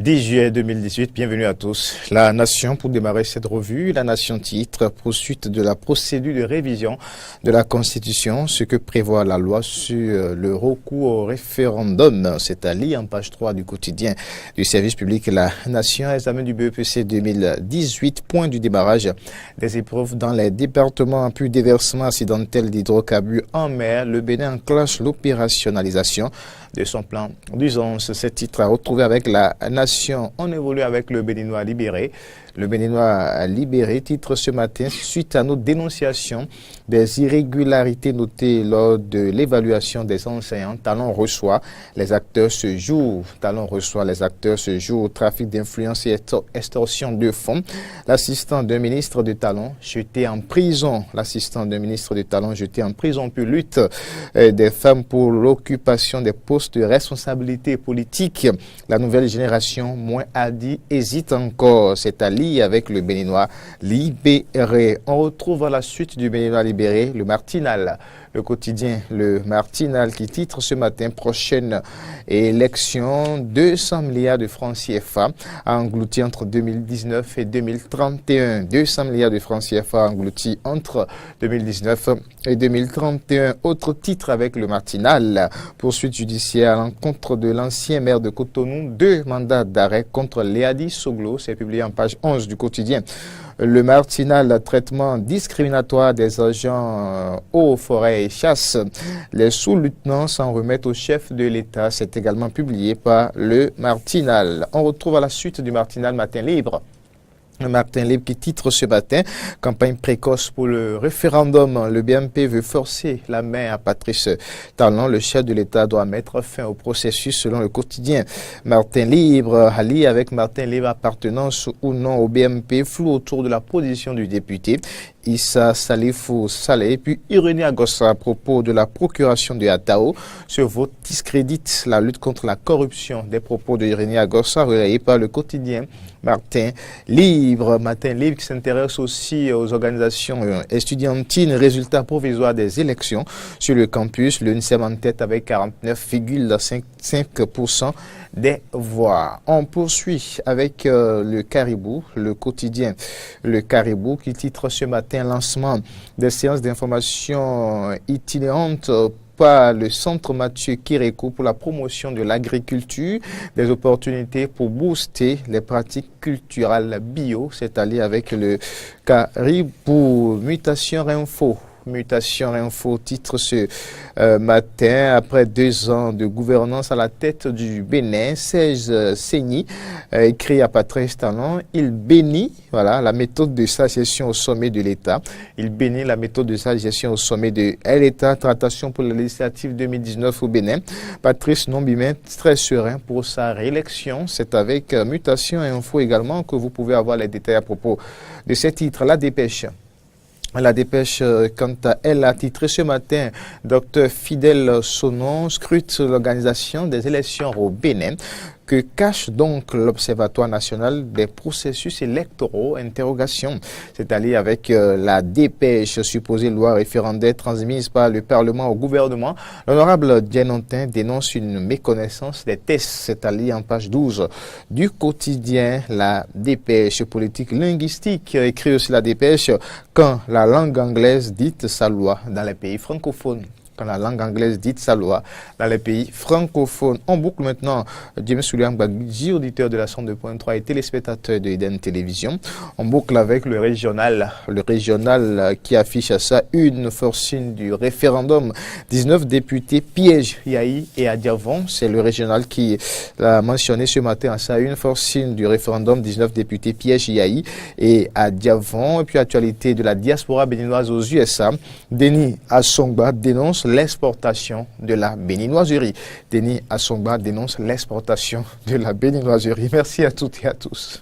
10 juillet 2018, bienvenue à tous. La Nation, pour démarrer cette revue, La Nation titre « Poursuite de la procédure de révision de la Constitution, ce que prévoit la loi sur le recours au référendum ». C'est à lire en page 3 du quotidien du service public La Nation, examen du BEPC 2018, point du démarrage des épreuves dans les départements, puis déversement accidentel d'hydrocarbures en mer. Le Bénin enclenche l'opérationnalisation de son plan d'usance. Ce titre à retrouver avec La Nation. On évolue avec le Béninois libéré. Le Béninois libéré titre ce matin suite à nos dénonciations des irrégularités notées lors de l'évaluation des enseignants. Talon reçoit les acteurs ce jour. Talon reçoit les acteurs ce jour. Trafic d'influence et extorsion de fonds. L'assistant d'un ministre de Talon jeté en prison. L'assistant d'un ministre de Talon jeté en prison pour lutte des femmes pour l'occupation des postes de responsabilité politique. La nouvelle génération, moins hardie, hésite encore. C'est à lire avec le Béninois libéré. On retrouve à la suite du Béninois libéré le Martinal. Le quotidien Le Martinal qui titre ce matin « Prochaine élection, 200 milliards de francs CFA engloutis entre 2019 et 2031 ». 200 milliards de francs CFA engloutis entre 2019 et 2031. Autre titre avec Le Martinal. Poursuite judiciaire à l'encontre de l'ancien maire de Cotonou. 2 mandats d'arrêt contre Léadi Soglo. C'est publié en page 11 du quotidien Le Martinal, traitement discriminatoire des agents eaux, forêts et chasse. Les sous-lieutenants s'en remettent au chef de l'État. C'est également publié par Le Martinal. On retrouve à la suite du Martinal Matin Libre. Martin Libre qui titre ce matin « Campagne précoce pour le référendum ». Le BMP veut forcer la main à Patrice Talon. Le chef de l'État doit mettre fin au processus selon le quotidien Martin Libre. Ali avec Martin Libre, appartenance ou non au BMP, flou autour de la position du député Issa Salifou Saleh, puis Irénée Agossa à propos de la procuration de Atao. Ce vote discrédite la lutte contre la corruption. Des propos de Irénée Agossa relayés par le quotidien Martin Libre. Martin Libre qui s'intéresse aussi aux organisations estudiantines. Résultats provisoires des élections sur le campus. L'UNSEM en tête avec 49,55% des voix. On poursuit avec le Caribou, le quotidien Le Caribou qui titre ce matin lancement des séances d'information itinérantes par le Centre Mathieu Kérékou pour la promotion de l'agriculture, des opportunités pour booster les pratiques culturelles bio. C'est allé avec le Caribou. Mutation Info. Mutation Info titre ce matin, après 2 ans de gouvernance à la tête du Bénin, Serge Segni écrit à Patrice Talon, il bénit la méthode de sa gestion au sommet de l'État. Il bénit la méthode de sa gestion au sommet de l'État. Tractation pour la législative 2019 au Bénin. Patrice Nombimen très serein pour sa réélection. C'est avec Mutation Info également que vous pouvez avoir les détails à propos de ce titre. La Dépêche. La Dépêche, quant à elle, a titré ce matin « Dr Fidèle Sonon scrute l'organisation des élections au Bénin ». Que cache donc l'Observatoire national des processus électoraux? Interrogation. C'est allé avec la Dépêche, supposée loi référendaire transmise par le Parlement au gouvernement. L'honorable Dienontin dénonce une méconnaissance des tests. C'est allé en page 12 du quotidien La Dépêche. Politique linguistique, écrit aussi La Dépêche, quand la langue anglaise dite sa loi dans les pays francophones. Quand la langue anglaise dite sa loi dans les pays francophones. On boucle maintenant James William Bagji, auditeur de la 102.3 et téléspectateur de Eden Télévision. On boucle avec le régional qui affiche à sa une forcine du référendum. 19 députés piègent Yahi et Adiavon. C'est le régional qui l'a mentionné ce matin à sa une forcine du référendum. 19 députés piègent Yahi et Adiavon. Et puis actualité de la diaspora béninoise aux USA. Denis Assongba dénonce l'exportation de la béninoiserie. Denis Assongba dénonce l'exportation de la béninoiserie. Merci à toutes et à tous.